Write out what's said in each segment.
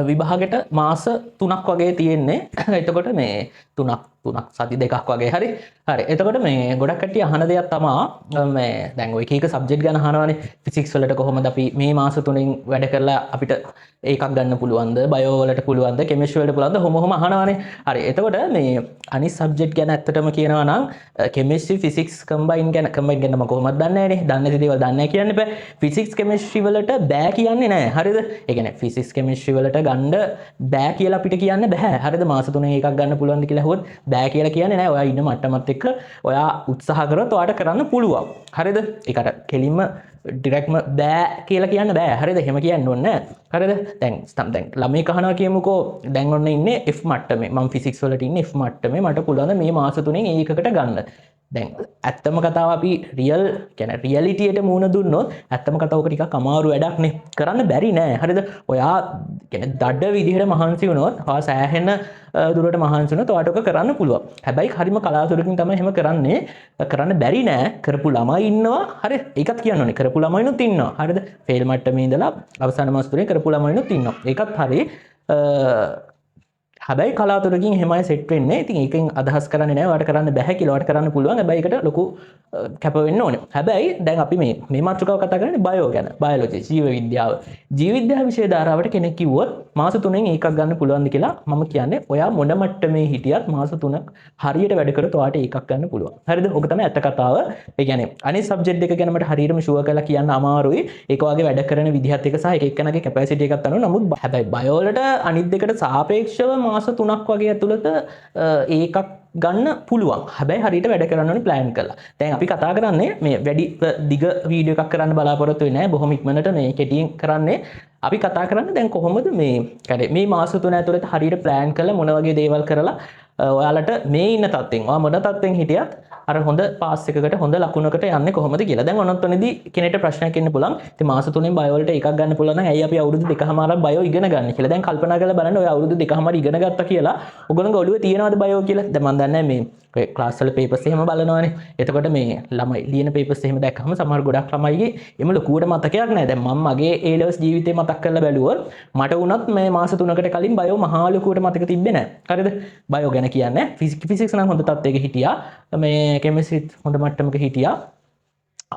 විභාගෙට මාස 3ක් වගේ තියෙන්නේ. එතකොට මේ 3ක් සති 2ක් වගේ හරි. හරි. එතකොට මේ ගොඩක් කට්ටිය අහන දෙයක් තමයි මේ දැන් ඔය එක එක සබ්ජෙක්ට් ගැන අහනවානේ. ෆිසික්ස් වලට කොහොමද අපි මේ මාස 3න් වැඩ කරලා අපිට ඒකක් ගන්න පුළුවන්ද? බයෝ වලට පුළුවන්ද? කෙමිස්ට්‍රි වලට පුළුවන්ද? කොහොම අහනවානේ. හරි. එතකොට මේ අනිත් සබ්ජෙක්ට් ගැන ඇත්තටම කියනවා නම් කෙමිස්ට්‍රි ෆිසික්ස් කම්බයින් ගැන මම කොහොමද දන්නේ නැහැනේ. දන්නේ නැති දේවල් දන්නේ නැහැ කියන්න බෑ. ෆිසික්ස් කෙමිස්ට්‍රි වලට බෑ කියන්නේ නැහැ. හරිද? ඒ කියන්නේ ෆිසික්ස් කෙමිස්ට්‍රි වලට ගන්න බෑ කියලා අපිට කියන්න බෑ. හරිද? මාස 3න් එකක් ගන්න පුළුවන්ද කියලා අහුවොත් බෑ කියලා කියන්නේ නැහැ. ඔයා ඉන්න මට්ටමත් එක්ක ඔයා උත්සාහ කරොත් ඔයාට කරන්න පුළුවන්. හරිද? ඒකට කෙලින්ම ඩිරෙක්ට්ම බෑ කියලා කියන්න බෑ. හරිද? එහෙම කියන්න ඕනේ නැහැ. හරිද? දැන් ළමයි කහනවා කියමුකෝ. දැන් ඔන්න ඉන්නේ F මට්ටමේ. මම ෆිසික්ස් වලට ඉන්නේ F මට්ටමේ. මට පුළුවන් මේ මාස 3න් ඒකකට ගන්න. දැන් ඇත්තම කතාව අපි රියල් කියන්නේ රියැලිටියට මූණ දුන්නොත් ඇත්තම කතාව ඔක ටිකක් අමාරු වැඩක් නේ. කරන්න බැරි නෑ. හරිද? ඔයා කියන්නේ දඩ විදිහට මහන්සි වුණොත්, ඔයා සෑහෙන දුරට මහන්සි වුණොත් ඔයාට ඔක කරන්න පුළුවන්. හැබැයි හරිම කලාතුරකින් තමයි එහෙම කරන්නේ. කරන්න බැරි නෑ. කරපු ළමයි ඉන්නවා. හරි. ඒකත් කියන්න ඕනේ. කරපු ළමයිනුත් ඉන්නවා. හරිද? ෆේල් මට්ටමේ ඉඳලා අවසාන මාස 3 කරපු ළමයිනුත් ඉන්නවා. ඒකත් හරි. හැබැයි කලාතුරකින් එහෙමයි සෙට් වෙන්නේ. ඉතින් ඒකෙන් අදහස් කරන්නේ නැහැ ඔයාලට කරන්න බෑ කියලා. ඔයාලට කරන්න පුළුවන්. හැබැයි ඒකට ලොකු කැප වෙන්න ඕනේ. හැබැයි දැන් අපි මේ මාතෘකාව කතා කරන්නේ බයෝ ගැන. බයොලොජි, ජීව විද්‍යාව. ජීව විද්‍යාව විෂය ධාරාවට කෙනෙක් කිව්වොත් මාස 3න් එකක් ගන්න පුළුවන්ද කියලා මම කියන්නේ ඔයා මොන මට්ටමේ හිටියත් මාස 3ක් හරියට වැඩ කරොත් ඔයාට එකක් ගන්න පුළුවන්. හරිද? ඔක තමයි ඇත්ත කතාව. ඒ කියන්නේ අනිත් සබ්ජෙක්ට් එක ගැන මට හරියටම ෂුවර් කරලා කියන්න අමාරුයි. ඒක වගේ වැඩ කරන විදිහත් එක සහ එක එක්කෙනාගේ කැපැසිටි එකත් අනුව. නමුත් හැබැයි බයෝ වලට අනිත් දෙකට සාපේක්ෂව මාස 3ක් වගේ ඇතුළත ඒකක් ගන්න පුළුවන්. හැබැයි හරියට වැඩ කරන්න ඕනේ ප්ලෑන් කරලා. දැන් අපි කතා කරන්නේ මේ වැඩි දිග වීඩියෝ එකක් කරන්න බලාපොරොත්තු වෙන්නේ නැහැ. බොහොම ඉක්මනට මේ කෙටියෙන් කරන්නේ. අපි කතා කරන්නේ දැන් කොහොමද මේ මාස 3 ඇතුළත හරියට ප්ලෑන් කරලා මොන වගේ දේවල් කරලා ඔයාලට මේ ඉන්න තත්ත්වෙන් ඔයා මොන තත්ත්වෙන් හිටියත් අර හොඳ පාස් එකකට හොඳ ලකුණකට යන්නේ කොහොමද කියලා. දැන් ඔන්නොත්වනේදී කෙනෙක්ට ප්‍රශ්නයක් එන්න පුළුවන්. ඉතින් මාස 3න් බයෝ වලට එකක් ගන්න පුළුවන් නම් ඇයි අපි අවුරුදු 2කමාරක් බයෝ ඉගෙන ගන්න කියලා. දැන් කල්පනා කරලා බලන්න ඔය අවුරුදු 2කමාර ඉගෙන ගත්තා කියලා ඔයගොල්ලෝගේ ඔළුවේ තියෙනවද බයෝ කියලා? දැන් මම දන්නේ මේ ක්ලාස් වල පේපර්ස් එහෙම බලනවානේ. එතකොට මේ ළමයි ලියන පේපර්ස් එහෙම දැක්කම සමහර ගොඩක් ළමයිගේ එම ලොකුවට මතකයක් නැහැ. දැන් මම මගේ A levels ජීවිතේ මතක් කරලා බැලුවොත් මට වුණත් මේ මාස 3කට කලින් බයෝ මහා ලොකුවට මතක තිබ්බේ නැහැ. හරිද? බයෝ ගැන කියන්නේ ෆිසික්ස් නම් හොඳ තත්ත්වයක හිටියා. මේ කෙමිස්ට්‍රිත් හොඳ මට්ටමක හිටියා.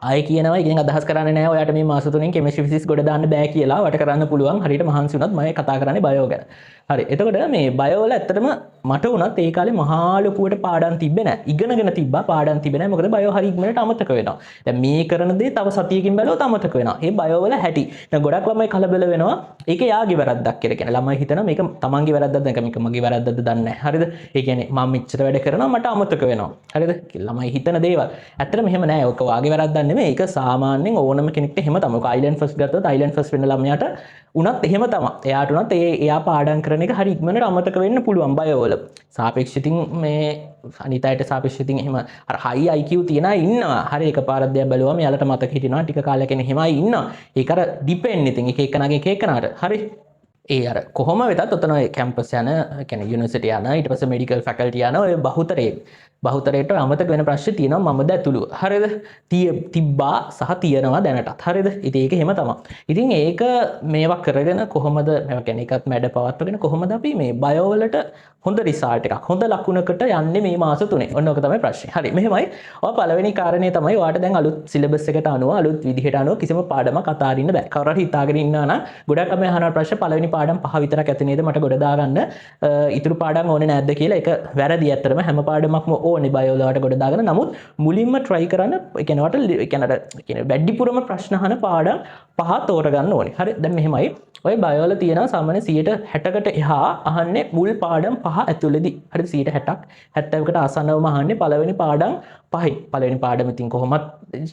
ආයෙ කියනවා ඉතින් අදහස් කරන්නේ නැහැ ඔයාට මේ මාස 3න් කෙමිස්ට්‍රි ෆිසික්ස් ගොඩ දාන්න බෑ කියලා. වට කරන්න පුළුවන්. හරියට මහන්සි වුණත් මම කතා කරන්නේ බයෝ ගැන. හරි. එතකොට මේ බයෝ වල ඇත්තටම මට වුණත් ඒ කාලේ මහා ලොකුවට පාඩම් තිබ්බේ නැහැ. ඉගෙනගෙන තිබ්බා පාඩම් තිබ්බේ නැහැ. මොකද බයෝ හරි ඉක්මනට අමතක වෙනවා. දැන් මේ කරන දේ තව සතියකින් බැලුවොත් අමතක වෙනවා. ඒ බයෝ වල හැටි. දැන් ගොඩක් ළමයි කලබල වෙනවා. ඒක යාගේ වැරද්දක් කියලා කියන. ළමයි හිතනවා මේක තමන්ගේ වැරද්දක්ද නැත්නම් මේක මගේ වැරද්දක්ද දන්නේ නැහැ. හරිද? ඒ කියන්නේ මම මෙච්චර වැඩ කරනවා මට අමතක වෙනවා. හරිද? ළමයි හිතන දේවල්. ඇත්තටම එහෙම නැහැ. ඔක වාගේ වැරද්දක් නෙමෙයි. ඒක සාමාන්‍යයෙන් ඕනම කෙනෙක්ට එහෙම තමයි. ඔක අයිලන්ඩ් ෆස්ට් ගත්තොත් අයිලන්ඩ් ෆස්ට් වෙන ළමයාට උනත් එහෙම තමයි. එයාට උනත් එයා පාඩම් කරන එක හරි ඉක්මනට අමතක වෙන්න පුළුවන් බයෝ වල. සාපේක්ෂිතින් මේ අනිත් අයට සාපේක්ෂිතින් එහෙම අර හයි IQ තියන අය ඉන්නවා. හරි එකපාරක් දෙයක් බැලුවම එයාලට මතක හිටිනවා. ටික කාලයක් එන එහෙමයි ඉන්නවා. ඒක අර ඩිපෙන්ඩ් ඉතින් එක එකනාගේ එක එකනාට. හරි. ඒ අර කොහොම වෙතත් ඔතන කැම්පස් යන කියන්නේ යුනිවර්සිටි යන ඊට පස්සේ මෙඩිකල් ෆැකල්ටි යන ඔය බහුතරයට අමතක වෙන ප්‍රශ්න තියෙනවා මමද ඇතුළු. හරිද? තිබ්බා සහ තියෙනවා දැනටත්. හරිද? ඉතින් ඒක එහෙම තමයි. ඉතින් ඒක මේවා කරගෙන කොහොමද මේවා කියන්නේ එකත් මැඩ පවත්වගෙන කොහොමද අපි මේ බයෝ වලට හොඳ රිසල්ට් එකක් හොඳ ලකුණකට යන්නේ මේ මාස 3. ඔන්න ඔක තමයි ප්‍රශ්නේ. හරි. මෙහෙමයි. ඔය පළවෙනි කාරණේ තමයි ඔයාට දැන් අලුත් සිලබස් එකට අනුව අලුත් විදිහට අනුව කිසිම පාඩමක් අතාරින්න බෑ. කවුරු හරි හිතාගෙන ඉන්නවා නම් ගොඩක් අය අහන ප්‍රශ්න පළවෙනි පාඩම් 5 විතරක් ඇති නේද මට ගොඩ දාගන්න ඉතුරු පාඩම් ඕනේ නැද්ද කියලා. ඒක වැරදි. ඇත්තටම හැම පාඩමක්ම ඕනේ බයෝ වලට ගොඩ දාගන්න. නමුත් මුලින්ම try කරන්න ඒ කියන්නේ වැඩිපුරම ප්‍රශ්න අහන පාඩම් 5 තෝරගන්න ඕනේ. හරි. දැන් මෙහෙමයි. ඔය බයෝ වල තියෙනවා සාමාන්‍ය 60%කට එහා අහන්නේ මුල් පාඩම් 5 ඇතුළේදී. හරිද? 60%ක් 70කට ආසන්නවම අහන්නේ පළවෙනි පාඩම් 5යි. පළවෙනි පාඩම ඉතින් කොහොමත්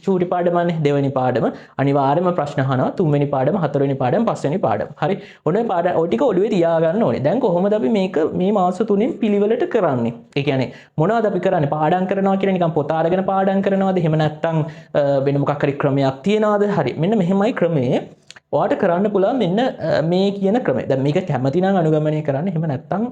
චූටි පාඩමනේ. දෙවෙනි පාඩම අනිවාර්යයෙන්ම ප්‍රශ්න අහනවා. තුන්වෙනි පාඩම, හතරවෙනි පාඩම, පස්වෙනි පාඩම. හරි. ඔන්න පාඩම් ඔය ටික ඔළුවේ තියාගන්න ඕනේ. දැන් කොහොමද අපි මේක මේ මාස 3න් පිළිවෙලට කරන්නේ? ඒ කියන්නේ මොනවද අපි කරන්නේ? පාඩම් කරනවා කියලා නිකන් පොත අරගෙන පාඩම් කරනවද? එහෙම නැත්නම් වෙන මොකක් හරි ක්‍රමයක් තියනවද? හරි. මෙන්න මෙහෙමයි ක්‍රමය. ඔයාට කරන්න පුළුවන් මෙන්න මේ කියන ක්‍රමය. දැන් මේක කැමති නම් අනුගමනය කරන්න. එහෙම නැත්නම්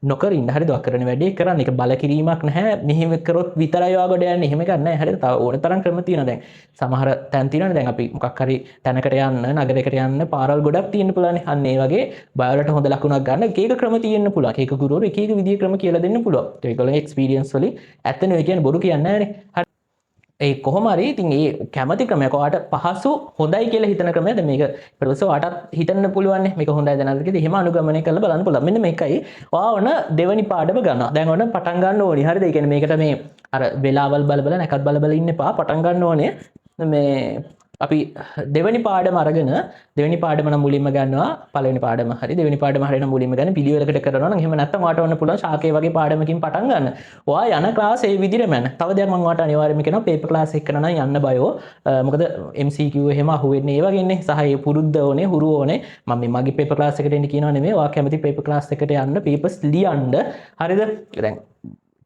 නොකර ඉන්න. හරිද? ඔයා කරන වැඩේ කරන්න. ඒක බල කිරීමක් නැහැ. මෙහෙම කරොත් විතරයි ඔයා ගොඩ යන්නේ. එහෙම එකක් නැහැ. හරිද? තව ඕන තරම් ක්‍රම තියෙනවා දැන්. සමහර තැන් තියෙනවානේ. දැන් අපි මොකක් හරි තැනකට යන්න, නගරයකට යන්න පාරවල් ගොඩක් තියෙන්න පුළුවන්. අන්න ඒ වගේ බයවලට හොඳ ලකුණක් ගන්න එක එක ක්‍රම තියෙන්න පුළුවන්. එක එක ගුරුවරු එක එක විදිහේ ක්‍රම කියලා දෙන්න පුළුවන්. ඒගොල්ලෝ එක්ස්පීරියන්ස් වලින් ඇත්ත නෙවෙයි කියන්නේ බොරු කියන්නේ නැහැනේ. ඒ කොහොමරි ඉතින් ඒ කැමති ක්‍රමයක් ඔයාට පහසු හොඳයි කියලා හිතන ක්‍රමයද මේක ඊට පස්සේ ඔයාටත් හිතන්න පුළුවන් නේ මේක හොඳයිද නැද්ද කියලා එහෙම අනුගමනය කරලා බලන්න පුළුවන් මෙන්න මේකයි ඔයා ඔන්න දෙවෙනි පාඩම ගන්නවා දැන් ඔන්න පටන් ගන්න ඕනි හරිද ඒ කියන්නේ මේකට මේ අර වෙලාවල් බල බල නැකත් බල බල ඉන්න එපා පටන් ගන්න ඕනේ මේ අපි දෙවෙනි පාඩම අරගෙන දෙවෙනි පාඩම නම් මුලින්ම ගන්නවා පළවෙනි පාඩම හරි දෙවෙනි පාඩම හරියට මුලින්ම ගන්න පිළිවෙලකට කරනවා නම් එහෙම නැත්නම් ඔයාට ඔන්න පුළුවන් ශාකේ වගේ පාඩමකින් පටන් ගන්න. ඔයා යන ක්ලාස් ඒ විදිහටම යන්න. තව දෙයක් මම ඔයාට අනිවාර්යයෙන්ම කියනවා පේපර් ක්ලාස් එක කරන නම් යන්න බයෝ. මොකද MCQ එහෙම අහුවෙන්නේ ඒ වගේනේ සහ ඒ පුරුද්ද ඕනේ හුරු ඕනේ. මම මේ මගේ පේපර් ක්ලාස් එකට එන්න කියනවා නෙමෙයි. ඔයා කැමති පේපර් ක්ලාස් එකට යන්න පේපර්ස් ලියන්න. හරිද? දැන්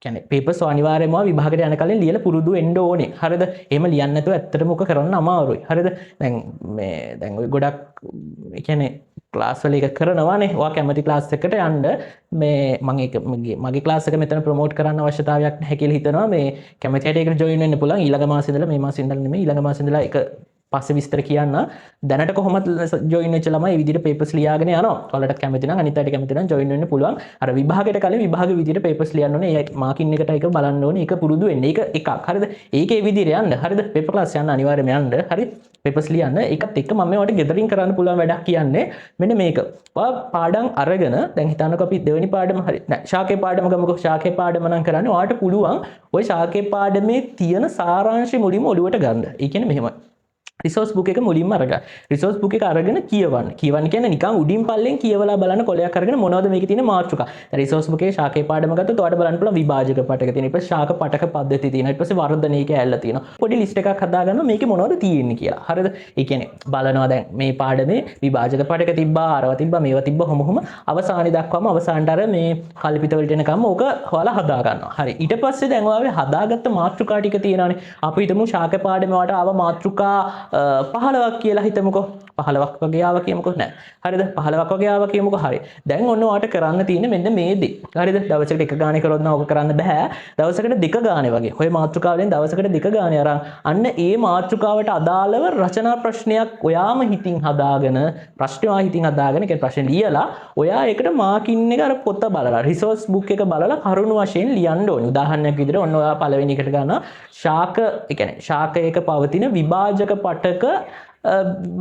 කියන්නේ පේපර්ස් අනිවාර්යයෙන්ම විභාගයට යන කලින් ලියලා පුරුදු වෙන්න ඕනේ. හරිද? එහෙම ලියන්න නැතුව ඇත්තටම මොක කරන්න අමාරුයි. හරිද? දැන් ඔය ගොඩක් කියන්නේ ක්ලාස් වල එක කරනවානේ. ඔයා කැමති ක්ලාස් එකකට යන්න මේ මම මගේ ක්ලාස් එක මෙතන ප්‍රොමෝට් කරන්න අවශ්‍යතාවයක් නැහැ කියලා හිතනවා. මේ කැමති හැට ඒකට ජොයින් වෙන්න පුළුවන්. ඊළඟ මාසෙ ඉඳලා මේ මාසෙ ඉඳලා නෙමෙයි ඊළඟ මාසෙ ඉඳලා එක පස්සේ විස්තර කියන්න දැනට කොහොමද ජොයින් වෙච්ච ළමයි මේ විදිහට පේපර්ස් ලියාගෙන යනවා. ඔයාලට කැමති නම් අනිත් අයට කැමති නම් ජොයින් වෙන්න පුළුවන්. අර විභාගයට කලින් විභාග විදිහට පේපර්ස් ලියන්න ඕනේ. ඒ මාකින් එකට එක බලන්න ඕනේ. ඒක පුරුදු වෙන්න. ඒක එකක්. හරිද? ඒකේ විදිහට යන්න. හරිද? පේපර් ක්ලාස් යන්න අනිවාර්යයෙන්ම යන්න. හරි? පේපර්ස් ලියන්න. ඒකත් එක්ක මම ඔයාලට ගෙදරින් කරන්න පුළුවන් වැඩක් කියන්නේ මෙන්න මේක. ඔයා පාඩම් අරගෙන දැන් හිතන්නකෝ අපි දෙවෙනි පාඩම හරි නෑ ශාකේ පාඩම ගමුකෝ. ශාකේ පාඩම නම් කරන්නේ ඔයාට පුළුවන් ওই ශාකේ පාඩමේ තියෙන සාරාංශය මුලින්ම ඔළුවට ගන්න. ඒ කියන්නේ මෙහෙමයි. රිසෝස් බුක් එක මුලින්ම අරගන්න. රිසෝස් බුක් එක අරගෙන කියවන්න. කියවන්න කියන්නේ නිකන් උඩින් පල්ලෙන් කියවලා බලන්න කොලයක් අරගෙන මොනවද මේකේ තියෙන මාතෘකා. රිසෝස් බුක් එකේ ශාකේ පාඩම ගත්තොත් ඔයාලට බලන්න පුළුවන් විභාජක පටක තියෙන. ඊට පස්සේ ශාක පටක පද්ධති තියෙනවා. ඊට පස්සේ වර්ධනයේ කැලල තියෙනවා. පොඩි ලිස්ට් එකක් හදාගන්න මේකේ මොනවද තියෙන්නේ කියලා. හරිද? ඒ කියන්නේ බලනවා දැන් මේ පාඩමේ විභාජක පටක තිබ්බා, ආරව තිබ්බා, මේවා තිබ්බා කොහොම අවසානයේ දක්වාම අවසානට අර මේ කල්පිත වලට එනකම් ඕක ඔයාලා හදා ගන්නවා. හරි. ඊට පස්සේ දැන් ඔයාලා හදාගත්ත මාතෘකා ටික තියෙනවානේ. අපි හිතමු ශාක පාඩමේ ඔයාලට ආව මාතෘකා 15ක් කියලා හිතමුකෝ 15ක් වගේ ආවා කියමුකෝ නෑ හරිද 15ක් වගේ ආවා කියමුකෝ හරි දැන් ඔන්න ඔයාට කරන්න තියෙන්නේ මෙන්න මේ දේ හරිද දවසකට එක ගානේ කරොත් නම් ඕක කරන්න බෑ දවසකට දෙක ගානේ වගේ ඔය මාතෘකාවෙන් දවසකට දෙක ගානේ අරන් අන්න ඒ මාතෘකාවට අදාළව රචනා ප්‍රශ්නයක් ඔයාම හිතින් හදාගෙන ප්‍රශ්න හිතින් හදාගෙන ඒ ප්‍රශ්න ලියලා ඔයා ඒකට මාකින් එක අර පොත බලලා රිසෝස් බුක් එක බලලා කරුණු වශයෙන් ලියන්න ඕනේ උදාහරණයක් විදිහට ඔන්න ඔයා පළවෙනි එකට ගන්නවා ශාක ඒ කියන්නේ ශාකයක පවතින විභාජක පටක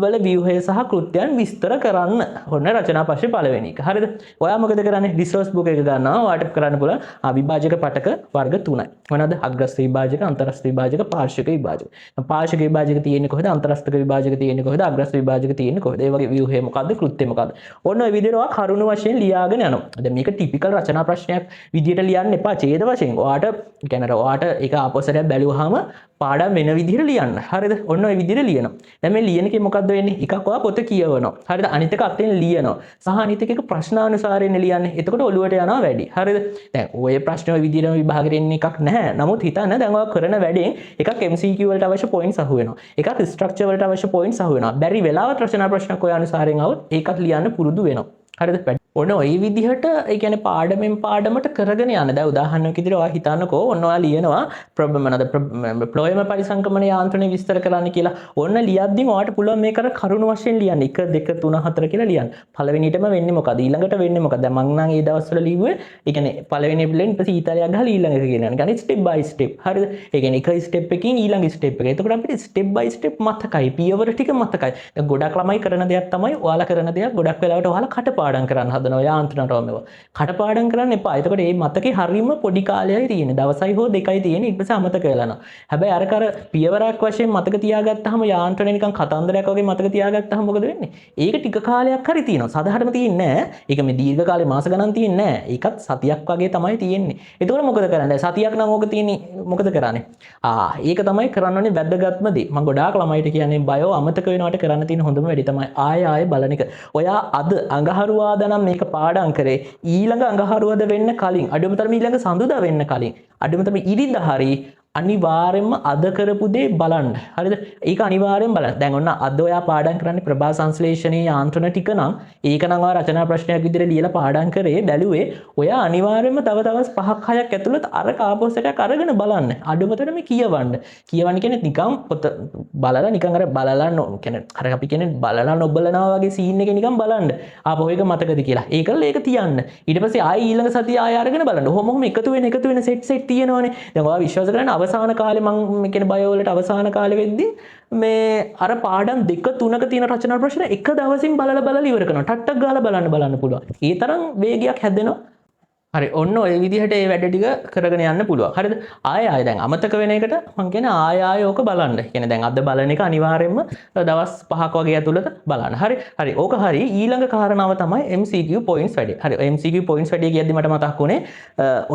වල ව්‍යුහය සහ කෘත්‍යයන් විස්තර කරන්න ඔන්න රචනා පස්සේ පළවෙනි එක. හරිද? ඔයා මොකද කරන්නේ? රිසෝස් බුක් එක ගන්නවා. ඔයාට කරන්න පුළුවන් විභාජක පටක වර්ග 3යි. මොනවාද? අග්‍රස්ත විභාජක, අන්තරස්ත විභාජක, පාර්ශ්වික විභාජක. පාර්ශ්වික විභාජක තියෙන්නේ කොහෙද? අන්තරස්තක විභාජක තියෙන්නේ කොහෙද? අග්‍රස්ත විභාජක තියෙන්නේ කොහෙද? ඒ වගේ ව්‍යුහය මොකද්ද? කෘත්‍ය මොකද්ද? ඔන්න ඔය විදිහට ඔයා කරුණු වශයෙන් ලියාගෙන යනවා. දැන් මේක ටිපිකල් රචනා ප්‍රශ්නයක් විදිහට ලියන්න එපා. ඡේද වශයෙන්. ඔයාට කියන්නේ ඔයාට ඒක ආපස්සට බැලුවාම පාඩම් වෙන විදිහට ලියන්න. හරිද? ඔන්න ඔය විදිහට ලියනවා. දැන් මේ ලියන එකේ මොකද්ද වෙන්නේ? එකක් ඔයා පොත කියවනවා. හරිද? අනිත් එක අතෙන් ලියනවා. සහ අනිත් එක ප්‍රශ්නානුසාරයෙන් ලියන්නේ. එතකොට ඔළුවට යනවා වැඩි. හරිද? දැන් ඔය ප්‍රශ්න ඔය විදිහටම විභාගෙට එන්නේ එකක් නැහැ. නමුත් හිතන්න දැන් ඔයා කරන වැඩෙන් එකක් MCQ වලට අවශ්‍ය පොයින්ට්ස් අහු වෙනවා. එකක් ස්ට්‍රක්චර් වලට අවශ්‍ය පොයින්ට්ස් අහු වෙනවා. බැරි වෙලාවට රචනා ප්‍රශ්නක් ඔය අනුසාරයෙන් આવොත් ඒකත් ලියන්න පුරුදු වෙනවා. හරිද? ඔන්න ඔය විදිහට ඒ කියන්නේ පාඩමෙන් පාඩමට කරගෙන යන. දැන් උදාහරණයක් විදිහට ඔයා හිතන්නකෝ ඔන්න ඔයා ලියනවා ප්ලෝයම පරිසංක්‍රමණ යාන්ත්‍රණය විස්තර කරන්න කියලා. ඔන්න ලියද්දිම ඔයාට පුළුවන් මේක කරුණු වශයෙන් ලියන්න. 1 2 3 4 කියලා ලියන්න. පළවෙනියටම වෙන්නේ මොකද? ඊළඟට වෙන්නේ මොකද? දැන් මං නම් ඒ දවස්වල ලිව්වේ ඒ කියන්නේ පළවෙනි පිළිවෙලින් ඊපස්සේ ඊතලයක් ගහලා ඊළඟ එක කියනවා. يعني ස්ටෙප් බයි ස්ටෙප්. හරිද? ඒ කියන්නේ එක ස්ටෙප් එකකින් ඊළඟ ස්ටෙප් එක. එතකොට අපිට ස්ටෙප් බයි ස්ටෙප් මතකයි. පියවර ටික මතකයි. දැන් ගොඩක් ළමයි කරන දෙයක් තමයි ඔයාලා කරන දෙයක් ගොඩක් වෙලාවට ඔයාලා කටපාඩම් කරන්න හදනවා යාන්ත්‍රණ රෝමේව. කටපාඩම් කරන්න එපා. එතකොට මේ මතකේ හරීම පොඩි කාලයයි තියෙන්නේ. දවසයි හෝ දෙකයි තියෙන්නේ. ඊට පස්සේ අමතක වෙලා යනවා. හැබැයි අර පියවරක් වශයෙන් මතක තියාගත්තාම යාන්ත්‍රණය නිකන් කතන්දරයක් වගේ මතක තියාගත්තාම මොකද වෙන්නේ? ඒක ටික කාලයක් හරි තියෙනවා. සාධාරණම තියෙන්නේ නැහැ. ඒක මේ දීර්ඝ කාලේ මාස ගණන් තියෙන්නේ නැහැ. ඒකත් සතියක් වගේ තමයි තියෙන්නේ. එතකොට මොකද කරන්නේ? සතියක් නම් ඕක තියෙන්නේ මොකද කරන්නේ? ඒක තමයි කරන්න ඕනේ වැදගත්ම දේ. මම ගොඩාක් ළමයිට කියන්නේ බයෝ අමතක වෙනවට කරන්න තියෙන හොඳම වැඩි තමයි ආයෙ බලන එක. ඔයා අද අඟහරුවාදා නම් මේක පාඩම් කරේ ඊළඟ අඟහරුවාදා වෙන්න කලින් අඩුම තරමේ ඊළඟ සඳුදා වෙන්න කලින් අඩුම තරමේ ඉරිදා හරි අනිවාර්යෙන්ම අද කරපු දේ බලන්න. හරිද? ඒක අනිවාර්යෙන් බලන්න. දැන් ඔන්න අද ඔයා පාඩම් කරන්නේ ප්‍රභා සංශ්ලේෂණයේ යාන්ත්‍රණ ටික නම් ඒක නම් ඔයා රචනා ප්‍රශ්නයක් විදිහට ලියලා පාඩම් කරේ බැලුවේ ඔයා අනිවාර්යෙන්ම තව දවස් 5ක් 6ක් ඇතුළත අර කාපෝසටයක් අරගෙන බලන්න. අඩුමතරම කියවන්න. කියවන්න කියන්නේ නිකන් පොත බලලා නිකන් අර බලලා කියන්නේ අර අපි කියන්නේ බලලා නොබලනවා වගේ සීන් එක නිකන් බලන්න. ආපහු ඒක මතකද කියලා. ඒකල ඒක තියන්න. ඊට පස්සේ ආයි ඊළඟ සතිය ආය අරගෙන බලන්න. ඔහොම එකතු වෙන සෙට් තියෙනවනේ. දැන් ඔයා විශ්වාස කරන්න අවසාන කාලේ මම කියන බයෝ වලට අවසාන කාලේ වෙද්දී මේ අර පාඩම් 2 3ක තියෙන රචනා ප්‍රශ්න එක දවසින් බලලා ඉවර කරනවා. ටට්ටක් ගාලා බලන්න පුළුවන්. ඒ තරම් වේගයක් හැදෙනවා. හරි ඔන්න ඔය විදිහට ඒ වැඩ ටික කරගෙන යන්න පුළුවන්. හරිද? ආය දැන් අමතක වෙන එකට මම කියන්නේ ආය ඕක බලන්න. කියන්නේ දැන් අද බලන එක අනිවාර්යයෙන්ම දවස් 5ක වගේ ඇතුළත බලන්න. හරි. ඕක හරි ඊළඟ කාරණාව තමයි MCQ points වැඩි. හරි. MCQ points වැඩි කියද්දි මට මතක් වුණේ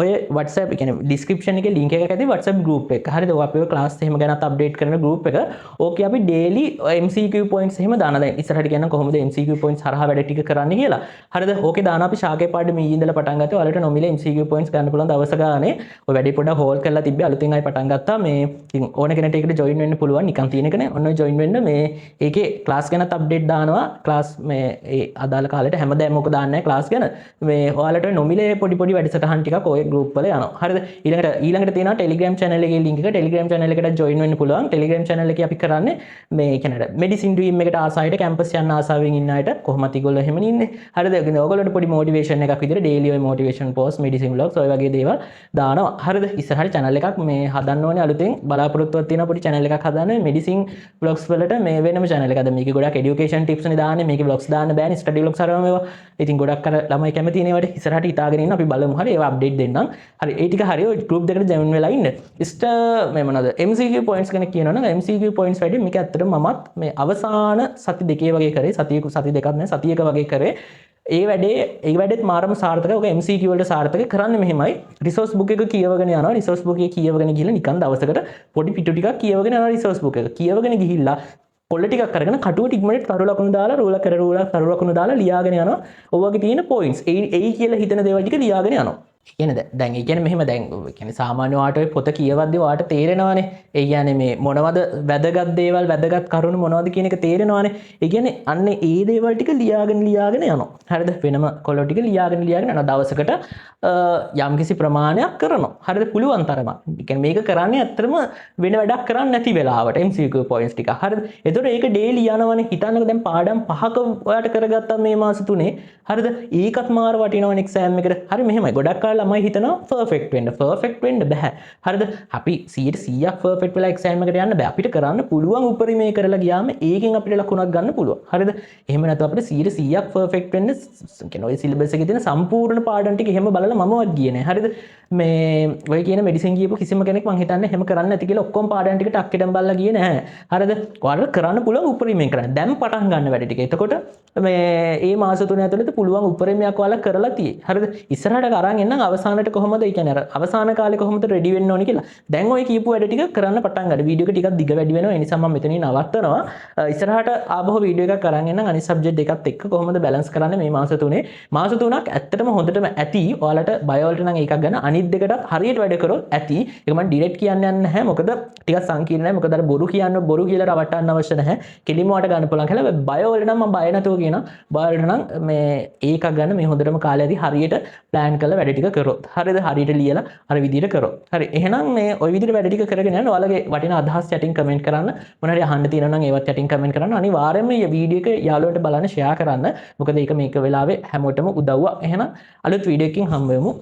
ඔය WhatsApp කියන්නේ description එකේ link එකක් ඇති WhatsApp group එක. හරිද? ඔය අපේ class එහෙම ගැනත් update කරන group එක. ඕකේ අපි daily MCQ points එහෙම දානවා. දැන් ඉස්සරහට කියන්න කොහොමද MCQ points හරහා වැඩ ටික කරන්නේ කියලා. හරිද? ඕකේ දානවා අපි ශාකේ පාඩම ඊ ඉඳලා පටන් ගත්තා. ඔයාලට නොමිලේ MCQ points ගන්න පුළුවන් දවස ගානේ ඔය වැඩි පොඩ්ඩක් හෝල් කරලා තිබ්බේ අලුතින් ආයි පටන් ගත්තා මේ ඉතින් ඕන කෙනෙක්ට ඒකට join වෙන්න පුළුවන් නිකන් තියෙන එක නේ ඔන්න ඔය join වෙන්න මේ ඒකේ class ගැනත් update දානවා class මේ ඒ අදාළ කාලෙට හැමදාම මොකද දාන්නේ class ගැන මේ ඔයාලට නොමිලේ පොඩි වැඩසටහන් ටිකක් ඔය group වල යනවා හරිද ඊළඟට තියෙනවා Telegram channel එකේ link එක Telegram channel එකට join වෙන්න පුළුවන් Telegram channel එකේ අපි කරන්නේ මේ කියන්නේ medicine dream එකට ආසාවට campus යන්න ආසාවෙන් ඉන්න අයට කොහොමද ඒගොල්ලෝ එහෙම ඉන්නේ හරිද ඔයගොල්ලන්ට පොඩි motivation එකක් විදිහට daily ඔය motivation post medicine vlogs ඔය වගේ දේවල් දානවා හරිද ඉස්සරහට channel එකක් මේ හදන්න ඕනේ අලුතෙන් බලාපොරොත්තුවක් තියෙන පොඩි channel එකක් හදන්න medicine vlogs වලට මේ වෙනම channel එකක්. දැන් මේකේ ගොඩක් education tips නේ දාන්නේ මේකේ vlogs දාන්න බෑනේ study vlogs අරම ඒවා. ඉතින් ගොඩක් අර ළමයි කැමති නේ ඒවට ඉස්සරහට හිතාගෙන ඉන්න අපි බලමු හරි ඒවා update දෙන්නම්. හරි ඒ ටික හරි ඔය group දෙකට join වෙලා ඉන්න. මේ මොනවද MCQ points ගැන කියනවනම් MCQ points වැඩි මේක ඇත්තටම මමත් මේ අවසාන සති දෙකේ වගේ කරේ සති දෙකක් නෑ සතියක වගේ කරේ ඒ වැඩෙත් මාරම සාර්ථකයි. ඔක MCQ වලට සාර්ථකයි. කරන්නේ මෙහෙමයි. රිසෝස් බුක් එක කියවගෙන යනවා. රිසෝස් බුක් එක කියවගෙන ගිහලා නිකන් දවසකට පොඩි පිටු ටිකක් කියවගෙන යනවා රිසෝස් බුක් එක. කියවගෙන ගිහිල්ලා පොල්ල ටිකක් අරගෙන කටුවට ඉක්මනට කරු ලකුණු දාලා රූලක් කර රූලක් කරු ලකුණු දාලා ලියාගෙන යනවා. ඔය වගේ තියෙන points. ඒ කියලා හිතන දේවල් ටික ලියාගෙන යනවා. කියන්නේ දැන් ඒ කියන්නේ මෙහෙම දැන් කියන්නේ සාමාන්‍ය වාට ඔය පොත කියවද්දී වාට තේරෙනවානේ. ඒ කියන්නේ මේ මොනවද වැදගත් දේවල් වැදගත් කරුණු මොනවද කියන එක තේරෙනවානේ. ඒ කියන්නේ අන්න ඒ දේවල් ටික ලියාගෙන යනවා. හරිද? වෙනම කොළ ටික ලියාගෙන යනවා. දවසකට යම්කිසි ප්‍රමාණයක් කරනවා. හරිද? පුළුවන් තරම. ඒ කියන්නේ මේක කරන්නේ ඇත්තටම වෙන වැඩක් කරන්නේ නැති වෙලාවට MCQ points ටික. හරිද? ඒතකොට ඒක daily යනවනේ. හිතන්නකෝ දැන් පාඩම් 5ක ඔයාට කරගත්තා මේ මාස 3. හරිද? ඒකත් මාර වටිනවනේ exam එකට. හරි මෙහෙමයි. ගොඩක් ළමයි හිතනවා පර්ෆෙක්ට් වෙන්න බෑ. හරිද? අපි 100%ක් පර්ෆෙක්ට් වෙලා එක්සෑම් එකට යන්න බෑ. අපිට කරන්න පුළුවන් උපරිමය කරලා ගියාම ඒකෙන් අපිට ලකුණක් ගන්න පුළුවන්. හරිද? එහෙම නැත්නම් අපිට 100%ක් පර්ෆෙක්ට් වෙන්න කියන්නේ ඔය සිලබස් එකේ තියෙන සම්පූර්ණ පාඩම් ටික එහෙම බලලා මමවත් ගියේ නෑ. හරිද? මේ ඔය කියන මෙඩිසින් කියපු කිසිම කෙනෙක් මං හිතන්නේ එහෙම කරන්න නැති කියලා ඔක්කොම පාඩම් ටික ටක්කෙටම බලලා ගියේ නැහැ. හරිද? ඔයාලට කරන්න පුළුවන් උපරිමයෙන් කරන්න. දැන් පටන් ගන්න වැඩ ටික. එතකොට මේ මාස 3 ඇතුළත පුළුවන් උපරිමයක් ඔයාලා කරලා තියෙයි. හරිද? ඉස්සරහට අරන් එන්නම් අවසානට කොහොමද ඒ කියන්නේ අර අවසාන කාලේ කොහොමද රෙඩි වෙන්න ඕනේ කියලා. දැන් ඔය කියපු වැඩ ටික කරන්න පටන් ගන්න. වීඩියෝ එක ටිකක් දිග වැඩි වෙනවා. ඒ නිසා මම මෙතනින් නවත්තනවා. ඉස්සරහට ආපහු වීඩියෝ එකක් අරන් එන්නම් අනිත් සබ්ජෙක්ට් එකත් එක්ක කොහොමද බැලන්ස් කරන්නේ මේ මාස 3. මාස 3ක් ඇත්තටම හොඳටම ඇති. ඔයාලට බයෝ වලට නම් එකක් ගන්න. අනිත් දෙකටත් හරියට වැඩ කරොත් ඇති. ඒක මම ඩිරෙක්ට් කියන්න යන්නේ නැහැ. මොකද ටිකක් සංකීර්ණයි. මොකද අර බොරු කියලා රවට්ටන්න අවශ්‍ය නැහැ. කෙලින්ම වට ගන්න පුළුවන් කියලා. බයෝ වලට නම් මම බය නැතුව කියනවා. බයෝ වලට නම් මේ ඒකක් ගන්න මේ හොඳටම කාලයදී හරියට ප්ලෑන් කරලා වැඩ ටික කරොත්. හරිද? හරියට ලියලා අර විදිහට කරොත්. හරි. එහෙනම් මේ ওই විදිහට වැඩ ටික කරගෙන යන්න ඔයාලගේ වටිනා අදහස් යටින් කමෙන්ට් කරන්න. මොන හරි අහන්න තියෙනවා නම් ඒවත් යටින් කමෙන්ට් කරන්න. අනිවාර්යයෙන්ම මේ වීඩියෝ එක යාළුවන්ට බලන්න ෂෙයා කරන්න. මොකද ඒක මේක වෙලාවේ හැමෝටම උදව්වක්. එහෙනම් අලුත් වීඩියෝ එකකින් හම්බ වෙමු.